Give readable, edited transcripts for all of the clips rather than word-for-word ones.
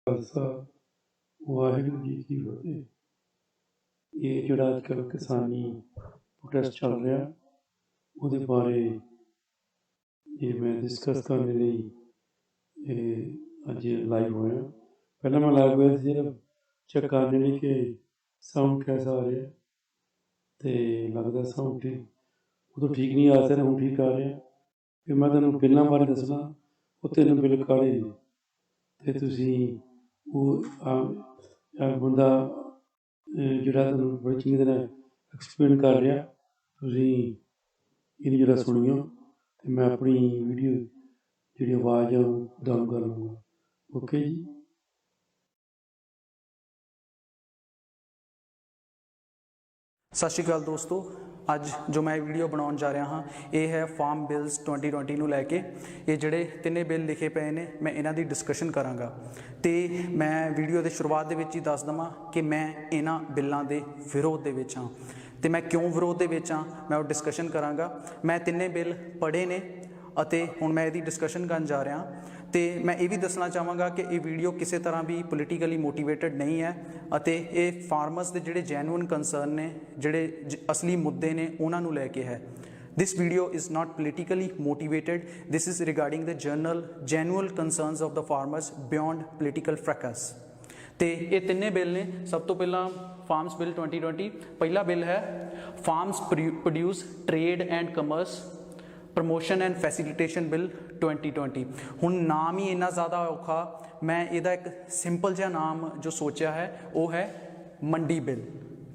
खालसा वाहिगुरू जी की फतेह। ये जिहड़ा अजकल किसानी प्रोटेस्ट चल रहा ਉਹਦੇ बारे ये मैं डिस्कस करने लिए अज लाइव होया। पहले मैं लाइव होया सिर्फ चेक करने लिए कि साउंड कैसा आ रहा है, तो लगता साउंड ठीक उदों ठीक नहीं आ रहा, हूँ ठीक आ रहा। फिर मैं तेन बिलों बारे दसना, वो 3 बिल काले ने, तो तुसी वो बंदा जिहड़ा तुहानूं बड़ी चंगी तरह एक्सप्लेन कर रहा, तुसी इहनूं जरा सुनियो, तो मैं अपनी वीडियो जिहड़ी आवाज़ है डाउन कर लूँगा। ओके जी। सत श्री अकाल दोस्तों, अज जो मैं वीडियो बनाने जा रहा हाँ ये है फार्म बिल्स 2020 ਨੂੰ लैके ये ਜਿਹੜੇ ਤਿੰਨੇ बिल लिखे पे ने मैं इन्हां दी डिस्कशन करांगा। तो मैं वीडियो के शुरुआत दे विच ही दस देवां कि मैं इन्हां बिलों के विरोध दे विच हाँ, तो मैं क्यों विरोध दे विच हाँ मैं वो डिस्कशन करांगा। मैं तिन्ने बिल पढ़े ने ਅਤੇ ਹੁਣ मैं ਇਹਦੀ डिस्कशन करन जा रहा। तो मैं ये भी दसना चाहांगा कि ये वीडियो किसी तरह भी पोलीटिकली मोटिवेटेड नहीं है ਅਤੇ ਇਹ फार्मर्स के जोड़े जैनुअन कंसर्न ने जोड़े असली मुद्दे ने उन्होंने लैके है। This video is not politically motivated, this is regarding the genuine concerns of the farmers beyond political fracas. तो ये तिन्ने बिल ने, सब तो पहला फार्म्स बिल 2020। पहला बिल है farms produce trade and commerce promotion and facilitation bill 2020। हुण नाम ही इन्ना ज़्यादा औखा, मैं इहदा एक सिंपल जिहा नाम जो सोचा है वो है मंडी बिल।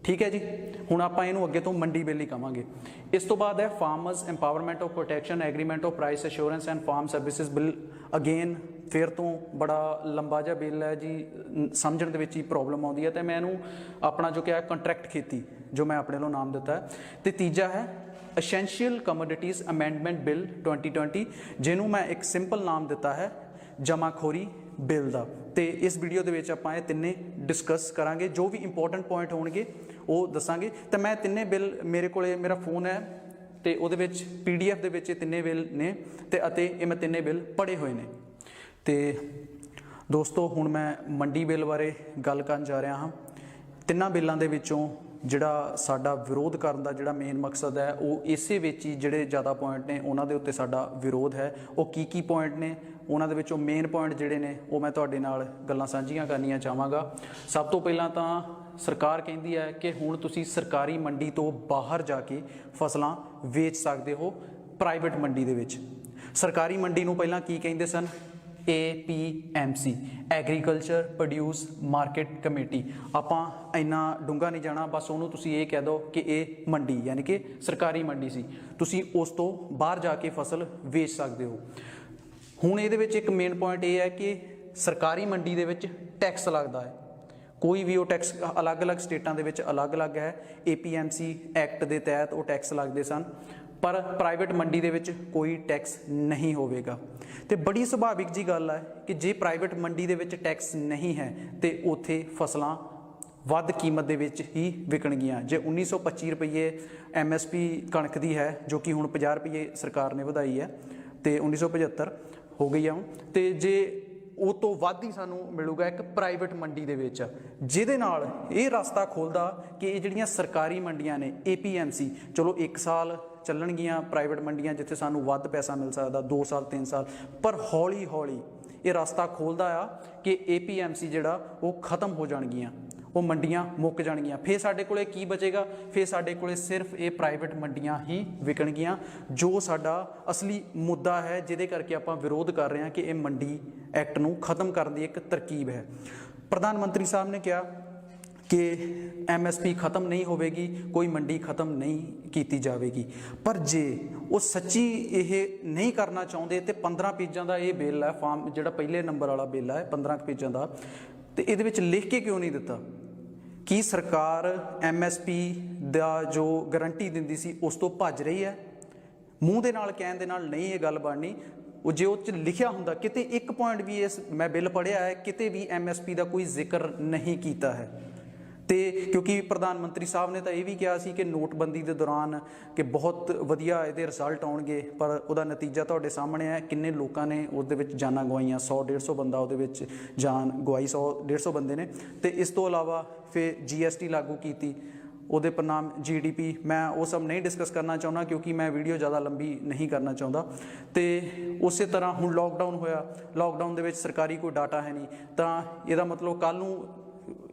ठीक है जी, हुण आपां इहनूं अगे तो मंडी बिल ही कहांगे। इस तो बाद है farmers empowerment of protection agreement of price assurance and farm services bill. Again फिर तो बड़ा लंबा जिहा बिल है जी, समझण दे विच ही प्रॉब्लम आउंदी है, तो मैं इहनूं अपना जो क्या है कंट्रैक्ट खेती जो मैं अपने वालों नाम दिता है। तो तीजा है एसेंशियल कमोडिटीज़ अमेंडमेंट बिल 2020, जिन्हों मैं एक सिंपल नाम दिता है जमाखोरी बिल का। तो इस वीडियो के आपां तिन्ने डिस्कस करांगे, जो भी इंपॉर्टेंट पॉइंट होणगे वो दसांगे। तो मैं तिन्ने बिल मेरे को मेरा फोन है तो वो PDF के तिन्ने बिल ने ते मैं तिन्ने बिल पढ़े हुए ने। तो दोस्तों हुण मैं मंडी बिल बारे गल करन जा रहा हाँ। तिन्नां बिलों के विचों जिहड़ा साडा विरोध करन दा जिहड़ा मेन मकसद है वो इसे विच ही जिहड़े ज़्यादा पॉइंट ने उन्हां दे उत्ते साडा विरोध है। वो की पॉइंट ने, उन्हां दे विचों मेन पॉइंट जिहड़े ने वो मैं तुहाडे नाल गल्लां सांझीआं करनियां चाहांगा। सब तो पहलां तां सरकार कहिंदी है कि हुण तुसीं सरकारी मंडी तो बाहर जाके फसलां वेच सकदे हो प्राइवेट मंडी दे विच। सरकारी मंडी नूं पहलां की कहिंदे सन? APMC agriculture produce market committee. आपां इन्ना डूंगा नहीं जाना, बस उन्होंने तुसीं ये कह दो कि ये मंडी यानी कि सरकारी मंडी सी, तुसीं उस तो बाहर जाके फसल वेच सकते हो। हुण इहदे विच एक मेन पॉइंट ये है कि सरकारी मंडी दे विच टैक्स लगता है, कोई भी वो टैक्स अलग अलग स्टेटां दे विच अलग अलग है। APMC एक्ट के तहत वो टैक्स लगते सन, पर प्राइवेट मंडी दे विच कोई टैक्स नहीं होवेगा। तो बड़ी सुभाविक जी गल है कि जे प्राइवेट मंडी दे विच टैक्स नहीं है तो उत्थे फसलां वध कीमत दे विच ही विकणगियां। जे 1925 रुपये MSP कणक दी है, जो कि हुण 50 रुपये सरकार ने वधाई है, तो 1975 हो गई है हुण। तो जे ਉਹ ਤੋਂ ਵੱਧ ਹੀ ਸਾਨੂੰ ਮਿਲੂਗਾ ਇੱਕ ਪ੍ਰਾਈਵੇਟ ਮੰਡੀ ਦੇ ਵਿੱਚ, ਜਿਹਦੇ ਨਾਲ ਇਹ ਰਸਤਾ ਖੋਲ੍ਹਦਾ ਕਿ ਇਹ ਜਿਹੜੀਆਂ ਸਰਕਾਰੀ ਮੰਡੀਆਂ ਨੇ APMC, ਚਲੋ 1 ਸਾਲ ਚੱਲਣਗੀਆਂ ਪ੍ਰਾਈਵੇਟ ਮੰਡੀਆਂ ਜਿੱਥੇ ਸਾਨੂੰ ਵੱਧ ਪੈਸਾ ਮਿਲ ਸਕਦਾ, 2 ਸਾਲ 3 ਸਾਲ, ਪਰ ਹੌਲੀ ਹੌਲੀ ਇਹ ਰਸਤਾ ਖੋਲ੍ਹਦਾ ਆ ਕਿ APMC ਜਿਹੜਾ ਉਹ ਖਤਮ ਹੋ ਜਾਣਗੀਆਂ, वो मंडियां मुक जाणगियां। फिर साडे कोले की बचेगा? फिर साडे कोले सिर्फ ये प्राइवेट मंडियां ही विकणगियां, जो साडा असली मुद्दा है जिहदे करके आपां विरोध कर रहे हैं कि ये मंडी एक्ट नूं खत्म करने की एक तरकीब है। प्रधानमंत्री साहब ने कहा कि MSP खत्म नहीं होगी, कोई मंडी खत्म नहीं की जाएगी, पर जे वो सच्ची ये नहीं करना चाहते तो 15 पेजां का ये बिल है, फार्म जिहड़ा पहले नंबर वाला बिल है 15 पेजां का, तो ये लिख के क्यों नहीं दिता कि सरकार MSP का जो गारंटी दिंदी सी उस तो भज रही है? मूँह दे नाल कहण दे नाल नहीं ये गल बननी। वो जो लिखिया हुंदा किते एक पॉइंट भी इस मैं बिल पढ़िया है, किते भी MSP का कोई जिक्र नहीं किया है। ਤੇ ਕਿਉਂਕਿ ਪ੍ਰਧਾਨ ਮੰਤਰੀ ਸਾਹਿਬ ਨੇ ਤਾਂ ਇਹ ਵੀ ਕਿਹਾ ਸੀ ਕਿ ਨੋਟਬੰਦੀ ਦੇ ਦੌਰਾਨ ਕਿ ਬਹੁਤ ਵਧੀਆ ਇਹਦੇ ਰਿਜ਼ਲਟ ਆਉਣਗੇ, ਪਰ ਉਹਦਾ ਨਤੀਜਾ ਤੁਹਾਡੇ ਸਾਹਮਣੇ ਹੈ। ਕਿੰਨੇ ਲੋਕਾਂ ਨੇ ਉਹਦੇ ਵਿੱਚ ਜਾਨਾਂ ਗਵਾਈਆਂ, 100-150 ਬੰਦਾ ਉਹਦੇ ਵਿੱਚ ਜਾਨ ਗਵਾਈ, 100-150 ਬੰਦੇ ਨੇ। ਤੇ ਇਸ ਤੋਂ ਇਲਾਵਾ ਫਿਰ GST ਲਾਗੂ ਕੀਤੀ, ਉਹਦੇ परिणाम GDP, मैं वो सब नहीं डिस्कस करना चाਹੁੰਦਾ क्योंकि मैं वीडियो ज़्यादा लंबी नहीं करना चाਹੁੰਦਾ। तो उस तरह हुण लॉकडाउन होया, लॉकडाउन ਦੇ ਵਿੱਚ ਸਰਕਾਰੀ ਕੋਈ ਡਾਟਾ ਹੈ ਨਹੀਂ, ਤਾਂ ਇਹਦਾ ਮਤਲਬ ਕੱਲ੍ਹ ਨੂੰ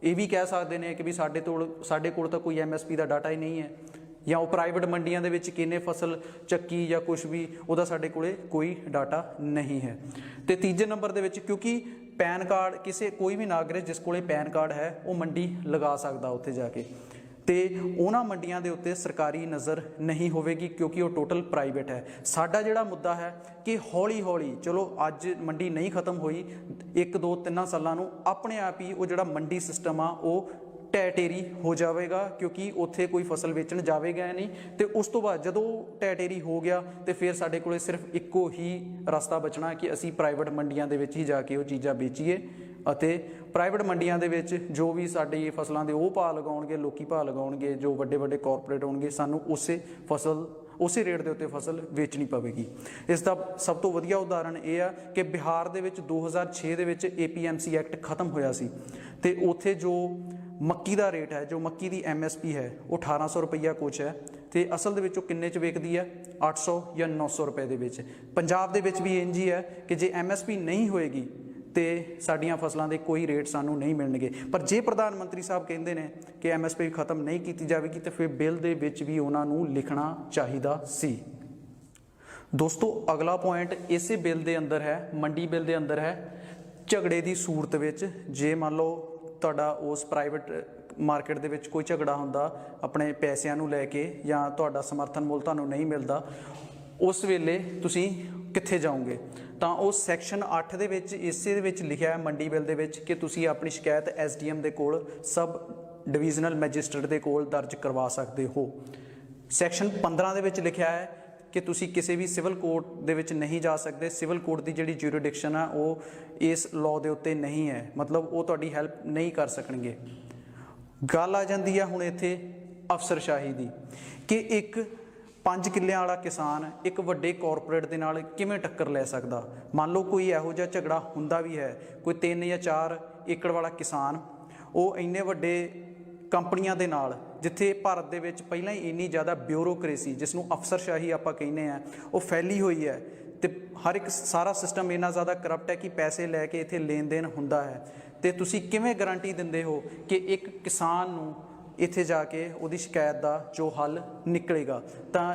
ਇਹ ਵੀ ਕਹਿ ਸਕਦੇ ਨੇ ਕਿ ਵੀ ਸਾਡੇ ਕੋਲ ਤਾਂ ਕੋਈ MSP ਦਾ ਡਾਟਾ ਹੀ ਨਹੀਂ ਹੈ, ਜਾਂ ਉਹ ਪ੍ਰਾਈਵੇਟ ਮੰਡੀਆਂ ਦੇ ਵਿੱਚ ਕਿੰਨੇ ਫਸਲ ਚੱਕੀ ਜਾਂ ਕੁਛ ਵੀ ਉਹਦਾ ਸਾਡੇ ਕੋਲੇ ਕੋਈ ਡਾਟਾ ਨਹੀਂ ਹੈ। ਤੇ ਤੀਜੇ ਨੰਬਰ ਦੇ ਵਿੱਚ ਕਿਉਂਕਿ ਪੈਨ ਕਾਰਡ ਕੋਈ ਵੀ ਨਾਗਰਿਕ ਜਿਸ ਕੋਲੇ ਪੈਨ ਕਾਰਡ ਹੈ ਉਹ ਮੰਡੀ ਲਗਾ ਸਕਦਾ ਉੱਥੇ ਜਾ ਕੇ, ਤੇ ਉਹਨਾਂ ਮੰਡੀਆਂ ਦੇ ਉੱਤੇ ਸਰਕਾਰੀ ਨਜ਼ਰ ਨਹੀਂ ਹੋਵੇਗੀ ਕਿਉਂਕਿ ਉਹ ਟੋਟਲ ਪ੍ਰਾਈਵੇਟ ਹੈ। ਸਾਡਾ ਜਿਹੜਾ ਮੁੱਦਾ ਹੈ ਕਿ ਹੌਲੀ ਹੌਲੀ, ਚਲੋ ਅੱਜ ਮੰਡੀ ਨਹੀਂ ਖਤਮ ਹੋਈ, 1-2-3 ਸਾਲਾਂ ਨੂੰ ਆਪਣੇ ਆਪ ਹੀ ਉਹ ਜਿਹੜਾ ਮੰਡੀ ਸਿਸਟਮ ਆ ਉਹ ਢਹਿ ਢੇਰੀ ਹੋ ਜਾਵੇਗਾ, ਕਿਉਂਕਿ ਉੱਥੇ ਕੋਈ ਫਸਲ ਵੇਚਣ ਜਾਵੇਗਾ ਨਹੀਂ। ਤੇ ਉਸ ਤੋਂ ਬਾਅਦ ਜਦੋਂ ਢਹਿ ਢੇਰੀ ਹੋ ਗਿਆ ਤੇ ਫਿਰ ਸਾਡੇ ਕੋਲੇ ਸਿਰਫ ਇੱਕੋ ਹੀ ਰਸਤਾ ਬਚਣਾ ਕਿ ਅਸੀਂ ਪ੍ਰਾਈਵੇਟ ਮੰਡੀਆਂ ਦੇ ਵਿੱਚ ਹੀ ਜਾ ਕੇ ਉਹ ਚੀਜ਼ਾਂ ਵੇਚੀਏ, ਅਤੇ ਪ੍ਰਾਈਵੇਟ ਮੰਡੀਆਂ ਦੇ ਵਿੱਚ ਜੋ ਵੀ ਸਾਡੀ ਫਸਲਾਂ ਦੇ ਉਹ ਭਾਅ ਲਗਾਉਣਗੇ, ਲੋਕੀ ਭਾਅ ਲਗਾਉਣਗੇ, ਜੋ ਵੱਡੇ ਵੱਡੇ ਕਾਰਪੋਰੇਟ ਹੋਣਗੇ, ਸਾਨੂੰ ਉਸੇ ਰੇਟ ਦੇ ਉੱਤੇ ਫਸਲ ਵੇਚਣੀ ਪਵੇਗੀ। ਇਸ ਦਾ ਸਭ ਤੋਂ ਵਧੀਆ ਉਦਾਹਰਣ ਇਹ ਆ ਕਿ ਬਿਹਾਰ ਦੇ ਵਿੱਚ 2006 ਦੇ ਵਿੱਚ APMC ਐਕਟ ਖਤਮ ਹੋਇਆ ਸੀ, ਤੇ ਉੱਥੇ ਜੋ ਮੱਕੀ ਦਾ ਰੇਟ ਹੈ, ਜੋ ਮੱਕੀ ਦੀ MSP ਹੈ ਉਹ 1800 ਰੁਪਈਆ ਕੁਛ ਹੈ, ਤੇ ਅਸਲ ਦੇ ਵਿੱਚ ਉਹ ਕਿੰਨੇ 'ਚ ਵਿਕਦੀ ਹੈ? 800 ਜਾਂ 900 ਰੁਪਏ ਦੇ ਵਿੱਚ। ਪੰਜਾਬ ਦੇ ਵਿੱਚ ਵੀ ਇੰਝ ਹੀ ਹੈ ਕਿ ਜੇ MSP ਨਹੀਂ ਹੋਏਗੀ ਤੇ ਸਾਡੀਆਂ ਫਸਲਾਂ ਦੇ ਕੋਈ ਰੇਟ ਸਾਨੂੰ ਨਹੀਂ ਮਿਲਣਗੇ। ਪਰ ਜੇ ਪ੍ਰਧਾਨ ਮੰਤਰੀ ਸਾਹਿਬ ਕਹਿੰਦੇ ਨੇ ਕਿ MSP ਖਤਮ ਨਹੀਂ ਕੀਤੀ ਜਾਵੇਗੀ ਤੇ ਫਿਰ ਬਿੱਲ ਦੇ ਵਿੱਚ ਵੀ ਉਹਨਾਂ ਨੂੰ ਲਿਖਣਾ ਚਾਹੀਦਾ ਸੀ। ਦੋਸਤੋ ਅਗਲਾ ਪੁਆਇੰਟ ਇਸੇ ਬਿੱਲ ਦੇ ਅੰਦਰ ਹੈ, ਮੰਡੀ ਬਿੱਲ ਦੇ ਅੰਦਰ ਹੈ, ਝਗੜੇ ਦੀ ਸੂਰਤ ਵਿੱਚ ਜੇ ਮੰਨ ਲਓ ਤੁਹਾਡਾ ਉਸ ਪ੍ਰਾਈਵੇਟ ਮਾਰਕੀਟ ਦੇ ਵਿੱਚ ਕੋਈ ਝਗੜਾ ਹੁੰਦਾ ਆਪਣੇ ਪੈਸਿਆਂ ਨੂੰ ਲੈ ਕੇ, ਜਾਂ ਤੁਹਾਡਾ ਸਮਰਥਨ ਮੁੱਲ ਤੁਹਾਨੂੰ ਨਹੀਂ ਮਿਲਦਾ, ਉਸ ਵੇਲੇ ਤੁਸੀਂ ਕਿੱਥੇ ਜਾਓਗੇ? ਤਾਂ ਉਹ ਸੈਕਸ਼ਨ 8 ਦੇ ਵਿੱਚ ਇਸੇ ਦੇ ਵਿੱਚ ਲਿਖਿਆ ਹੈ ਮੰਡੀ ਬਿੱਲ ਦੇ ਵਿੱਚ ਕਿ ਤੁਸੀਂ ਆਪਣੀ ਸ਼ਿਕਾਇਤ SDM ਦੇ ਕੋਲ, ਸਬ ਡਿਵੀਜ਼ਨਲ ਮੈਜਿਸਟਰੇਟ ਦੇ ਕੋਲ ਦਰਜ ਕਰਵਾ ਸਕਦੇ ਹੋ। ਸੈਕਸ਼ਨ 15 ਦੇ ਵਿੱਚ ਲਿਖਿਆ ਹੈ ਕਿ ਤੁਸੀਂ ਕਿਸੇ ਵੀ ਸਿਵਲ ਕੋਰਟ ਦੇ ਵਿੱਚ ਨਹੀਂ ਜਾ ਸਕਦੇ। ਸਿਵਲ ਕੋਰਟ ਦੀ ਜਿਹੜੀ ਜੂਰੀਡਿਕਸ਼ਨ ਆ ਉਹ ਇਸ ਲਾਅ ਦੇ ਉੱਤੇ ਨਹੀਂ ਹੈ, ਮਤਲਬ ਉਹ ਤੁਹਾਡੀ ਹੈਲਪ ਨਹੀਂ ਕਰ ਸਕਣਗੇ। ਗੱਲ ਆ ਜਾਂਦੀ ਆ ਹੁਣ ਇੱਥੇ ਅਫਸਰਸ਼ਾਹੀ ਦੀ, ਕਿ ਇੱਕ 5 ਕਿੱਲਿਆਂ ਵਾਲਾ ਕਿਸਾਨ ਇੱਕ ਵੱਡੇ ਕਾਰਪੋਰੇਟ ਦੇ ਨਾਲ ਕਿਵੇਂ ਟੱਕਰ ਲੈ ਸਕਦਾ? ਮੰਨ ਲਓ ਕੋਈ ਇਹੋ ਜਿਹਾ ਝਗੜਾ ਹੁੰਦਾ ਵੀ ਹੈ, ਕੋਈ 3 ਜਾਂ 4 ਏਕੜ ਵਾਲਾ ਕਿਸਾਨ ਉਹ ਇੰਨੇ ਵੱਡੇ ਕੰਪਨੀਆਂ ਦੇ ਨਾਲ, ਜਿੱਥੇ ਭਾਰਤ ਦੇ ਵਿੱਚ ਪਹਿਲਾਂ ਹੀ ਇੰਨੀ ਜ਼ਿਆਦਾ ਬਿਊਰੋਕਰੇਸੀ, ਜਿਸ ਨੂੰ ਅਫਸਰਸ਼ਾਹੀ ਆਪਾਂ ਕਹਿੰਦੇ ਆ, ਉਹ ਫੈਲੀ ਹੋਈ ਹੈ, ਤੇ ਹਰ ਇੱਕ ਸਾਰਾ ਸਿਸਟਮ ਇੰਨਾ ਜ਼ਿਆਦਾ ਕਰਪਟ ਹੈ ਕਿ ਪੈਸੇ ਲੈ ਕੇ ਇੱਥੇ ਲੈਣ ਦੇਣ ਹੁੰਦਾ ਹੈ। ਤੇ ਤੁਸੀਂ ਕਿਵੇਂ ਗਾਰੰਟੀ ਦਿੰਦੇ ਹੋ ਕਿ ਇੱਕ ਕਿਸਾਨ ਨੂੰ ਇੱਥੇ ਜਾ ਕੇ ਉਹਦੀ ਸ਼ਿਕਾਇਤ ਦਾ ਜੋ ਹੱਲ ਨਿਕਲੇਗਾ? ਤਾਂ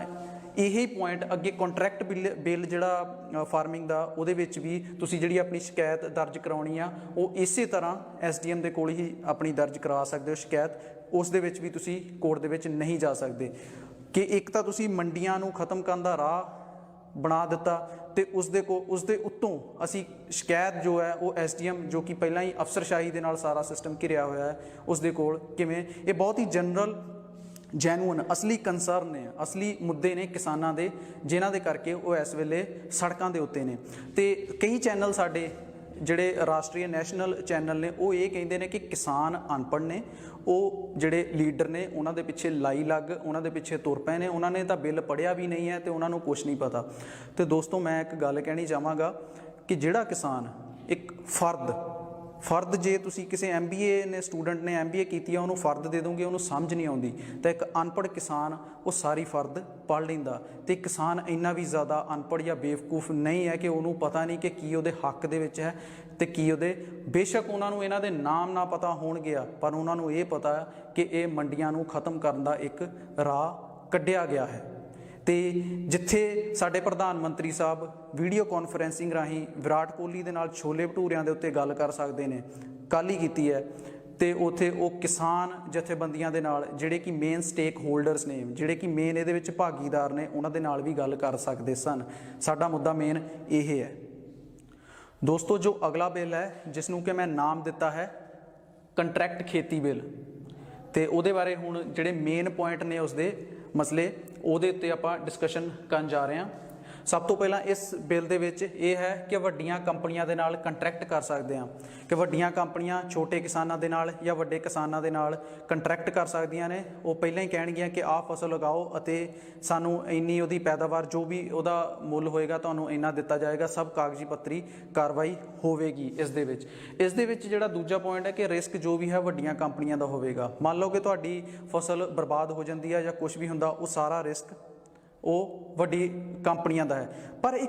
ਇਹੀ ਪੁਆਇੰਟ ਅੱਗੇ ਕੰਟਰੈਕਟ ਬਿੱਲ ਜਿਹੜਾ ਫਾਰਮਿੰਗ ਦਾ, ਉਹਦੇ ਵਿੱਚ ਵੀ ਤੁਸੀਂ ਜਿਹੜੀ ਆਪਣੀ ਸ਼ਿਕਾਇਤ ਦਰਜ ਕਰਾਉਣੀ ਆ ਉਹ ਇਸੇ ਤਰ੍ਹਾਂ SDM ਦੇ ਕੋਲ ਹੀ ਆਪਣੀ ਦਰਜ ਕਰਵਾ ਸਕਦੇ ਹੋ ਸ਼ਿਕਾਇਤ। ਉਸ ਦੇ ਵਿੱਚ ਵੀ ਤੁਸੀਂ ਕੋਰਟ ਦੇ ਵਿੱਚ ਨਹੀਂ ਜਾ ਸਕਦੇ, ਕਿ ਇੱਕ ਤਾਂ ਤੁਸੀਂ ਮੰਡੀਆਂ ਨੂੰ ਖਤਮ ਕਰਨ ਦਾ ਰਾਹ ਬਣਾ ਦਿੱਤਾ, ਤੇ ਉਸਦੇ ਉੱਤੋਂ ਅਸੀਂ ਸ਼ਿਕਾਇਤ ਜੋ ਹੈ ਉਹ SDM, ਜੋ ਕਿ ਪਹਿਲਾਂ ਹੀ ਅਫਸਰਸ਼ਾਹੀ ਦੇ ਨਾਲ ਸਾਰਾ ਸਿਸਟਮ ਘਿਰਿਆ ਹੋਇਆ ਹੈ, ਉਸਦੇ ਕੋਲ ਕਿਵੇਂ? ਇਹ ਬਹੁਤ ਹੀ ਜਨਰਲ, ਜੈਨੂਅਨ, ਅਸਲੀ ਕੰਸਰਨ ਨੇ, ਅਸਲੀ ਮੁੱਦੇ ਨੇ ਕਿਸਾਨਾਂ ਦੇ, ਜਿਨ੍ਹਾਂ ਦੇ ਕਰਕੇ ਉਹ ਇਸ ਵੇਲੇ ਸੜਕਾਂ ਦੇ ਉੱਤੇ ਨੇ। ਤੇ ਕਈ ਚੈਨਲ ਸਾਡੇ ਜਿਹੜੇ ਰਾਸ਼ਟਰੀ ਨੈਸ਼ਨਲ ਚੈਨਲ ਨੇ ਉਹ ਇਹ ਕਹਿੰਦੇ ਨੇ ਕਿ ਕਿਸਾਨ ਅਨਪੜ੍ਹ ਨੇ, ਉਹ ਜਿਹੜੇ ਲੀਡਰ ਨੇ ਉਹਨਾਂ ਦੇ ਪਿੱਛੇ ਲਾਈ ਲੱਗ, ਉਹਨਾਂ ਦੇ ਪਿੱਛੇ ਤੁਰ ਪਏ ਨੇ, ਉਹਨਾਂ ਨੇ ਤਾਂ ਬਿੱਲ ਪੜ੍ਹਿਆ ਵੀ ਨਹੀਂ ਹੈ ਤੇ ਉਹਨਾਂ ਨੂੰ ਕੁਛ ਨਹੀਂ ਪਤਾ। ਤੇ ਦੋਸਤੋ ਮੈਂ ਇੱਕ ਗੱਲ ਕਹਿਣੀ ਚਾਹਾਂਗਾ ਕਿ ਜਿਹੜਾ ਕਿਸਾਨ ਇੱਕ ਫਰਦ ਜੇ ਤੁਸੀਂ ਕਿਸੇ MBA ਨੇ ਸਟੂਡੈਂਟ ਨੇ MBA ਕੀਤੀ ਆ, ਉਹਨੂੰ ਫਰਦ ਦੇ ਦੋਗੇ, ਉਹਨੂੰ ਸਮਝ ਨਹੀਂ ਆਉਂਦੀ, ਤਾਂ ਇੱਕ ਅਨਪੜ੍ਹ ਕਿਸਾਨ ਉਹ ਸਾਰੀ ਫਰਦ ਪੜ੍ਹ ਲੈਂਦਾ। ਤੇ ਕਿਸਾਨ ਇੰਨਾ ਵੀ ਜ਼ਿਆਦਾ ਅਨਪੜ੍ਹ ਜਾਂ ਬੇਵਕੂਫ ਨਹੀਂ ਹੈ ਕਿ ਉਹਨੂੰ ਪਤਾ ਨਹੀਂ ਕਿ ਕੀ ਉਹਦੇ ਹੱਕ ਦੇ ਵਿੱਚ ਹੈ ਤੇ ਕੀ ਉਹਦੇ, ਬੇਸ਼ੱਕ ਉਹਨਾਂ ਨੂੰ ਇਹਨਾਂ ਦੇ ਨਾਮ ਨਾ ਪਤਾ ਹੋਣਗੇ, ਪਰ ਉਹਨਾਂ ਨੂੰ ਇਹ ਪਤਾ ਕਿ ਇਹ ਮੰਡੀਆਂ ਨੂੰ ਖਤਮ ਕਰਨ ਦਾ ਇੱਕ ਰਾਹ ਕੱਢਿਆ ਗਿਆ ਹੈ। ਤੇ ਜਿੱਥੇ ਸਾਡੇ ਪ੍ਰਧਾਨ ਮੰਤਰੀ ਸਾਹਿਬ ਵੀਡੀਓ ਕਾਨਫਰੰਸਿੰਗ ਰਾਹੀਂ ਵਿਰਾਟ ਕੋਹਲੀ ਦੇ ਨਾਲ ਛੋਲੇ ਭਟੂਰਿਆਂ ਦੇ ਉੱਤੇ ਗੱਲ ਕਰ ਸਕਦੇ ਨੇ, ਕੱਲ੍ਹ ਹੀ ਕੀਤੀ ਹੈ, ਤੇ ਉੱਥੇ ਉਹ ਕਿਸਾਨ ਜਥੇਬੰਦੀਆਂ ਦੇ ਨਾਲ, ਜਿਹੜੇ ਕਿ ਮੇਨ ਸਟੇਕ ਹੋਲਡਰਸ ਨੇ, ਜਿਹੜੇ ਕਿ ਮੇਨ ਇਹਦੇ ਵਿੱਚ ਭਾਗੀਦਾਰ ਨੇ, ਉਹਨਾਂ ਦੇ ਨਾਲ ਵੀ ਗੱਲ ਕਰ ਸਕਦੇ ਸਨ। ਸਾਡਾ ਮੁੱਦਾ ਮੇਨ ਇਹ ਹੈ। ਦੋਸਤੋ ਜੋ ਅਗਲਾ ਬਿੱਲ ਹੈ, ਜਿਸ ਨੂੰ ਕਿ ਮੈਂ ਨਾਮ ਦਿੱਤਾ ਹੈ ਕੰਟਰੈਕਟ ਖੇਤੀ ਬਿੱਲ, ਤੇ ਉਹਦੇ ਬਾਰੇ ਹੁਣ ਜਿਹੜੇ ਮੇਨ ਪੁਆਇੰਟ ਨੇ ਉਸਦੇ ਮਸਲੇ, ਉਹਦੇ ਉੱਤੇ ਆਪਾਂ ਡਿਸਕਸ਼ਨ ਕਰਨ ਜਾ ਰਹੇ ਹਾਂ। ਸਭ ਤੋਂ ਪਹਿਲਾਂ ਇਸ ਬਿੱਲ ਦੇ ਵਿੱਚ ਇਹ ਹੈ ਕਿ ਵੱਡੀਆਂ ਕੰਪਨੀਆਂ ਦੇ ਨਾਲ ਕੰਟਰੈਕਟ ਕਰ ਸਕਦੇ ਹਾਂ, ਕਿ ਵੱਡੀਆਂ ਕੰਪਨੀਆਂ ਛੋਟੇ ਕਿਸਾਨਾਂ ਦੇ ਨਾਲ ਜਾਂ ਵੱਡੇ ਕਿਸਾਨਾਂ ਦੇ ਨਾਲ ਕੰਟਰੈਕਟ ਕਰ ਸਕਦੀਆਂ ਨੇ। ਉਹ ਪਹਿਲਾਂ ਹੀ ਕਹਿਣਗੀਆਂ ਕਿ ਆਹ ਫਸਲ ਲਗਾਓ ਅਤੇ ਸਾਨੂੰ ਇੰਨੀ ਉਹਦੀ ਪੈਦਾਵਾਰ, ਜੋ ਵੀ ਉਹਦਾ ਮੁੱਲ ਹੋਏਗਾ ਤੁਹਾਨੂੰ ਇੰਨਾ ਦਿੱਤਾ ਜਾਏਗਾ। ਸਭ ਕਾਗਜ਼ੀ ਪੱਤਰੀ ਕਾਰਵਾਈ ਹੋਵੇਗੀ ਇਸ ਦੇ ਵਿੱਚ ਜਿਹੜਾ ਦੂਜਾ ਪੁਆਇੰਟ ਹੈ ਕਿ ਰਿਸਕ ਜੋ ਵੀ ਹੈ ਵੱਡੀਆਂ ਕੰਪਨੀਆਂ ਦਾ ਹੋਵੇਗਾ। ਮੰਨ ਲਓ ਕਿ ਤੁਹਾਡੀ ਫਸਲ ਬਰਬਾਦ ਹੋ ਜਾਂਦੀ ਹੈ ਜਾਂ ਕੁਝ ਵੀ ਹੁੰਦਾ, ਉਹ ਸਾਰਾ ਰਿਸਕ ਉਹ ਵੱਡੀ ਕੰਪਨੀਆਂ ਦਾ ਹੈ। ਪਰ ਇਹ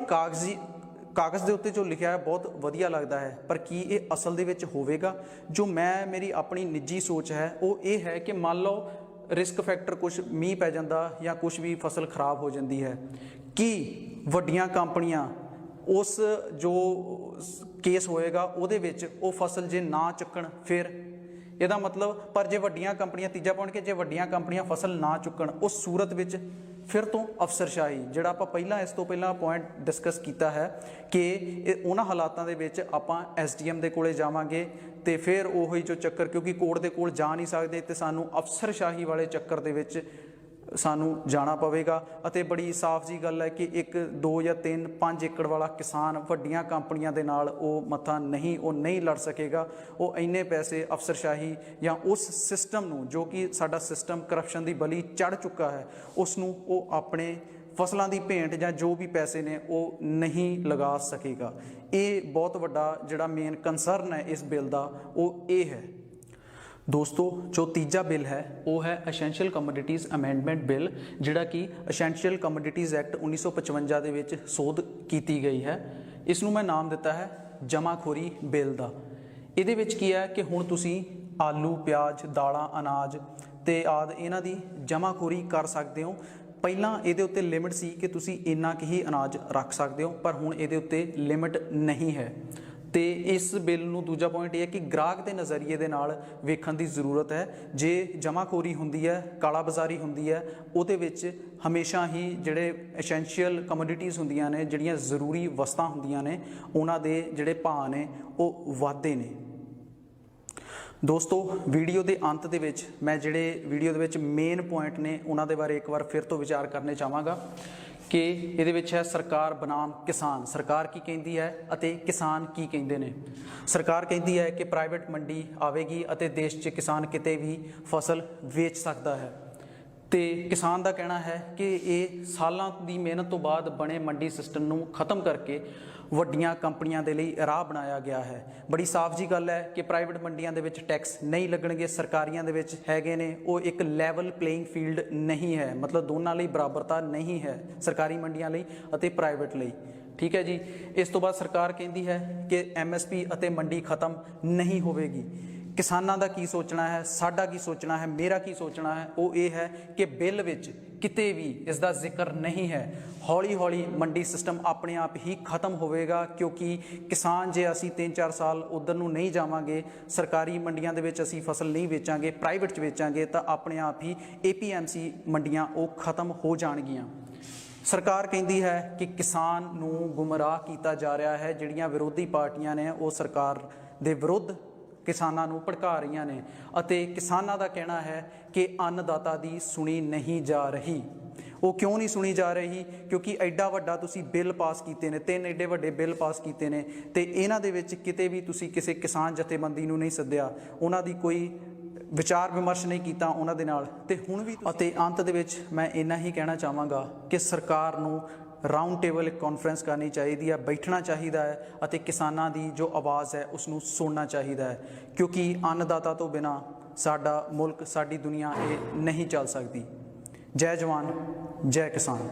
ਕਾਗਜ਼ ਦੇ ਉੱਤੇ ਜੋ ਲਿਖਿਆ ਹੈ ਬਹੁਤ ਵਧੀਆ ਲੱਗਦਾ ਹੈ, ਪਰ ਕੀ ਇਹ ਅਸਲ ਦੇ ਵਿੱਚ ਹੋਵੇਗਾ? ਜੋ ਮੇਰੀ ਆਪਣੀ ਨਿੱਜੀ ਸੋਚ ਹੈ ਉਹ ਇਹ ਹੈ ਕਿ ਮੰਨ ਲਓ ਰਿਸਕ ਫੈਕਟਰ ਕੁਛ ਮੀਂਹ ਪੈ ਜਾਂਦਾ ਜਾਂ ਕੁਛ ਵੀ ਫਸਲ ਖਰਾਬ ਹੋ ਜਾਂਦੀ ਹੈ, ਕੀ ਵੱਡੀਆਂ ਕੰਪਨੀਆਂ ਉਸ ਜੋ ਕੇਸ ਹੋਏਗਾ ਉਹਦੇ ਵਿੱਚ ਉਹ ਫਸਲ ਜੇ ਨਾ ਚੁੱਕਣ ਫਿਰ ਇਹਦਾ ਮਤਲਬ, ਪਰ ਜੇ ਵੱਡੀਆਂ ਕੰਪਨੀਆਂ, ਤੀਜਾ ਪੁਆਇੰਟ ਕਿ ਜੇ ਵੱਡੀਆਂ ਕੰਪਨੀਆਂ ਫਸਲ ਨਾ ਚੁੱਕਣ ਉਸ ਸੂਰਤ ਵਿੱਚ ਫਿਰ ਤੋਂ ਅਫਸਰਸ਼ਾਹੀ, ਜਿਹੜਾ ਆਪਾਂ ਪਹਿਲਾਂ ਇਸ ਤੋਂ ਪਹਿਲਾਂ ਪੁਆਇੰਟ ਡਿਸਕਸ ਕੀਤਾ ਹੈ ਕਿ ਉਹਨਾਂ ਹਾਲਾਤਾਂ ਦੇ ਵਿੱਚ ਆਪਾਂ SDM ਦੇ ਕੋਲੇ ਜਾਵਾਂਗੇ ਤੇ ਫਿਰ ਉਹੀ ਜੋ ਚੱਕਰ, ਕਿਉਂਕਿ ਕੋਰਟ ਦੇ ਕੋਲ ਜਾ ਨਹੀਂ ਸਕਦੇ ਤੇ ਸਾਨੂੰ ਅਫਸਰਸ਼ਾਹੀ ਵਾਲੇ ਚੱਕਰ ਦੇ ਵਿੱਚ ਸਾਨੂੰ ਜਾਣਾ ਪਵੇਗਾ। ਅਤੇ ਬੜੀ ਸਾਫ਼ ਜੀ ਗੱਲ ਹੈ ਕਿ 1, 2 ਜਾਂ 3, 5 ਏਕੜ ਵਾਲਾ ਕਿਸਾਨ ਵੱਡੀਆਂ ਕੰਪਨੀਆਂ ਦੇ ਨਾਲ ਉਹ ਮੱਥਾ ਨਹੀਂ ਲੜ ਸਕੇਗਾ। ਉਹ ਇੰਨੇ ਪੈਸੇ ਅਫਸਰਸ਼ਾਹੀ ਜਾਂ ਉਸ ਸਿਸਟਮ ਨੂੰ, ਜੋ ਕਿ ਸਾਡਾ ਸਿਸਟਮ ਕਰਪਸ਼ਨ ਦੀ ਬਲੀ ਚੜ੍ਹ ਚੁੱਕਾ ਹੈ, ਉਸ ਨੂੰ ਉਹ ਆਪਣੇ ਫਸਲਾਂ ਦੀ ਭੇਂਟ ਜਾਂ ਜੋ ਵੀ ਪੈਸੇ ਨੇ ਉਹ ਨਹੀਂ ਲਗਾ ਸਕੇਗਾ। ਇਹ ਬਹੁਤ ਵੱਡਾ ਜਿਹੜਾ ਮੇਨ ਕੰਸਰਨ ਹੈ ਇਸ ਬਿੱਲ ਦਾ, ਉਹ ਇਹ ਹੈ। ਦੋਸਤੋ, ਜੋ ਤੀਜਾ ਬਿੱਲ ਹੈ ਉਹ ਹੈ ਅਸੈਂਸ਼ੀਅਲ ਕਮੋਡਿਟੀਜ਼ ਅਮੈਂਡਮੈਂਟ ਬਿੱਲ, ਜਿਹੜਾ ਕਿ ਅਸੈਂਸ਼ੀਅਲ ਕਮੋਡਿਟੀਜ਼ ਐਕਟ 1955 ਦੇ ਵਿੱਚ ਸੋਧ ਕੀਤੀ ਗਈ ਹੈ। ਇਸ ਨੂੰ ਮੈਂ ਨਾਮ ਦਿੱਤਾ ਹੈ ਜਮਾਖੋਰੀ ਬਿੱਲ ਦਾ। ਇਹਦੇ ਵਿੱਚ ਕੀ ਹੈ ਕਿ ਹੁਣ ਤੁਸੀਂ ਆਲੂ, ਪਿਆਜ਼, ਦਾਲਾਂ, ਅਨਾਜ ਤੇ ਆਦਿ ਇਹਨਾਂ ਦੀ ਜਮਾਖੋਰੀ ਕਰ ਸਕਦੇ ਹੋ। ਪਹਿਲਾਂ ਇਹਦੇ ਉੱਤੇ ਲਿਮਿਟ ਸੀ ਕਿ ਤੁਸੀਂ ਇੰਨਾ ਕੁ ਹੀ ਅਨਾਜ ਰੱਖ ਸਕਦੇ ਹੋ, ਪਰ ਹੁਣ ਇਹਦੇ ਉੱਤੇ ਲਿਮਿਟ ਨਹੀਂ ਹੈ। ਤੇ ਇਸ ਬਿੱਲ ਨੂੰ ਦੂਜਾ ਪੁਆਇੰਟ ਇਹ ਹੈ ਕਿ ਗ੍ਰਾਹਕ ਦੇ ਨਜ਼ਰੀਏ ਦੇ ਨਾਲ ਵੇਖਣ ਦੀ ਜ਼ਰੂਰਤ ਹੈ। ਜੇ ਜਮਾਖੋਰੀ ਹੁੰਦੀ ਹੈ, ਕਾਲਾ ਬਾਜ਼ਾਰੀ ਹੁੰਦੀ ਹੈ, ਉਹਦੇ ਵਿੱਚ ਹਮੇਸ਼ਾ ਹੀ ਜਿਹੜੇ ਐਸੈਂਸ਼ੀਅਲ ਕਮੋਡਿਟੀਜ਼ ਹੁੰਦੀਆਂ ਨੇ, ਜਿਹੜੀਆਂ ਜ਼ਰੂਰੀ ਵਸਤਾਂ ਹੁੰਦੀਆਂ ਨੇ, ਉਹਨਾਂ ਦੇ ਜਿਹੜੇ ਭਾਅ ਨੇ ਉਹ ਵੱਧਦੇ ਨੇ। ਦੋਸਤੋ, ਵੀਡੀਓ ਦੇ ਅੰਤ ਦੇ ਵਿੱਚ ਮੈਂ ਜਿਹੜੇ ਵੀਡੀਓ ਦੇ ਵਿੱਚ ਮੇਨ ਪੁਆਇੰਟ ਨੇ ਉਹਨਾਂ ਦੇ ਬਾਰੇ ਇੱਕ ਵਾਰ ਫਿਰ ਤੋਂ ਵਿਚਾਰ ਕਰਨੇ ਚਾਹਾਂਗਾ ਕਿ ਇਹਦੇ ਵਿੱਚ ਹੈ ਸਰਕਾਰ ਬਨਾਮ ਕਿਸਾਨ। ਸਰਕਾਰ ਕੀ ਕਹਿੰਦੀ ਹੈ ਅਤੇ ਕਿਸਾਨ ਕੀ ਕਹਿੰਦੇ ਨੇ? ਸਰਕਾਰ ਕਹਿੰਦੀ ਹੈ ਕਿ ਪ੍ਰਾਈਵੇਟ ਮੰਡੀ ਆਵੇਗੀ ਅਤੇ ਦੇਸ਼ 'ਚ ਕਿਸਾਨ ਕਿਤੇ ਵੀ ਫਸਲ ਵੇਚ ਸਕਦਾ ਹੈ, ਤੇ ਕਿਸਾਨ ਦਾ ਕਹਿਣਾ ਹੈ ਕਿ ਇਹ ਸਾਲਾਂ ਦੀ ਮਿਹਨਤ ਤੋਂ ਬਾਅਦ ਬਣੇ ਮੰਡੀ ਸਿਸਟਮ ਨੂੰ ਖਤਮ ਕਰਕੇ ਵੱਡੀਆਂ ਕੰਪਨੀਆਂ ਦੇ ਲਈ ਰਾਹ ਬਣਾਇਆ ਗਿਆ ਹੈ। ਬੜੀ ਸਾਫ਼ ਜੀ ਗੱਲ ਹੈ ਕਿ ਪ੍ਰਾਈਵੇਟ ਮੰਡੀਆਂ ਦੇ ਵਿੱਚ ਟੈਕਸ ਨਹੀਂ ਲੱਗਣਗੇ, ਸਰਕਾਰੀਆਂ ਦੇ ਵਿੱਚ ਹੈਗੇ ਨੇ। ਉਹ ਇੱਕ ਲੈਵਲ ਪਲੇਇੰਗ ਫੀਲਡ ਨਹੀਂ ਹੈ, ਮਤਲਬ ਦੋਨਾਂ ਲਈ ਬਰਾਬਰਤਾ ਨਹੀਂ ਹੈ, ਸਰਕਾਰੀ ਮੰਡੀਆਂ ਲਈ ਅਤੇ ਪ੍ਰਾਈਵੇਟ ਲਈ। ਠੀਕ ਹੈ ਜੀ। ਇਸ ਤੋਂ ਬਾਅਦ ਸਰਕਾਰ ਕਹਿੰਦੀ ਹੈ ਕਿ MSP ਅਤੇ ਮੰਡੀ ਖਤਮ ਨਹੀਂ ਹੋਵੇਗੀ। ਕਿਸਾਨਾਂ ਦਾ ਕੀ ਸੋਚਣਾ ਹੈ, ਸਾਡਾ ਕੀ ਸੋਚਣਾ ਹੈ, ਮੇਰਾ ਕੀ ਸੋਚਣਾ ਹੈ, ਉਹ ਇਹ ਹੈ ਕਿ ਬਿੱਲ ਵਿੱਚ ਕਿਤੇ ਵੀ ਇਸ ਦਾ ਜ਼ਿਕਰ ਨਹੀਂ ਹੈ। ਹੌਲੀ ਹੌਲੀ ਮੰਡੀ ਸਿਸਟਮ ਆਪਣੇ ਆਪ ਹੀ ਖਤਮ ਹੋਵੇਗਾ, ਕਿਉਂਕਿ ਕਿਸਾਨ, ਜੇ ਅਸੀਂ 3-4 ਸਾਲ ਉਧਰ ਨੂੰ ਨਹੀਂ ਜਾਵਾਂਗੇ, ਸਰਕਾਰੀ ਮੰਡੀਆਂ ਦੇ ਵਿੱਚ ਅਸੀਂ ਫਸਲ ਨਹੀਂ ਵੇਚਾਂਗੇ, ਪ੍ਰਾਈਵੇਟ 'ਚ ਵੇਚਾਂਗੇ, ਤਾਂ ਆਪਣੇ ਆਪ ਹੀ APMC ਮੰਡੀਆਂ ਉਹ ਖਤਮ ਹੋ ਜਾਣਗੀਆਂ। ਸਰਕਾਰ ਕਹਿੰਦੀ ਹੈ ਕਿ ਕਿਸਾਨ ਨੂੰ ਗੁੰਮਰਾਹ ਕੀਤਾ ਜਾ ਰਿਹਾ ਹੈ। ਜਿਹੜੀਆਂ ਵਿਰੋਧੀ ਪਾਰਟੀਆਂ ਨੇ ਉਹ ਸਰਕਾਰ ਦੇ ਵਿਰੁੱਧ ਕਿਸਾਨਾਂ ਨੂੰ ਭੜਕਾ ਰਹੀਆਂ ਨੇ, ਅਤੇ ਕਿਸਾਨਾਂ ਦਾ ਕਹਿਣਾ ਹੈ ਕਿ ਅੰਨਦਾਤਾ ਦੀ ਸੁਣੀ ਨਹੀਂ ਜਾ ਰਹੀ। ਉਹ ਕਿਉਂ ਨਹੀਂ ਸੁਣੀ ਜਾ ਰਹੀ? ਕਿਉਂਕਿ ਐਡਾ ਵੱਡਾ ਤੁਸੀਂ ਬਿੱਲ ਪਾਸ ਕੀਤੇ ਨੇ, 3 ਐਡੇ ਵੱਡੇ ਬਿੱਲ ਪਾਸ ਕੀਤੇ ਨੇ, ਤੇ ਇਹਨਾਂ ਦੇ ਵਿੱਚ ਕਿਤੇ ਵੀ ਤੁਸੀਂ ਕਿਸੇ ਕਿਸਾਨ ਜਥੇਬੰਦੀ ਨੂੰ ਨਹੀਂ ਸੱਦਿਆ, ਉਹਨਾਂ ਦੀ ਕੋਈ ਵਿਚਾਰ ਵਿਮਰਸ਼ ਨਹੀਂ ਕੀਤਾ ਉਹਨਾਂ ਦੇ ਨਾਲ। ਤੇ ਹੁਣ ਵੀ ਅਤੇ ਅੰਤ ਦੇ ਵਿੱਚ ਮੈਂ ਇੰਨਾ ਹੀ ਕਹਿਣਾ ਚਾਹਾਂਗਾ ਕਿ ਸਰਕਾਰ ਨੂੰ ਰਾਊਂਡ ਟੇਬਲ ਕਾਨਫਰੰਸ ਕਰਨੀ ਚਾਹੀਦੀ ਹੈ, ਬੈਠਣਾ ਚਾਹੀਦਾ ਹੈ, ਅਤੇ ਕਿਸਾਨਾਂ ਦੀ ਜੋ ਆਵਾਜ਼ ਹੈ ਉਸ ਨੂੰ ਸੁਣਨਾ ਚਾਹੀਦਾ ਹੈ, ਕਿਉਂਕਿ ਅੰਨਦਾਤਾ ਤੋਂ ਬਿਨਾਂ ਸਾਡਾ ਮੁਲਕ, ਸਾਡੀ ਦੁਨੀਆ ਇਹ ਨਹੀਂ ਚੱਲ ਸਕਦੀ। ਜੈ ਜਵਾਨ, ਜੈ ਕਿਸਾਨ।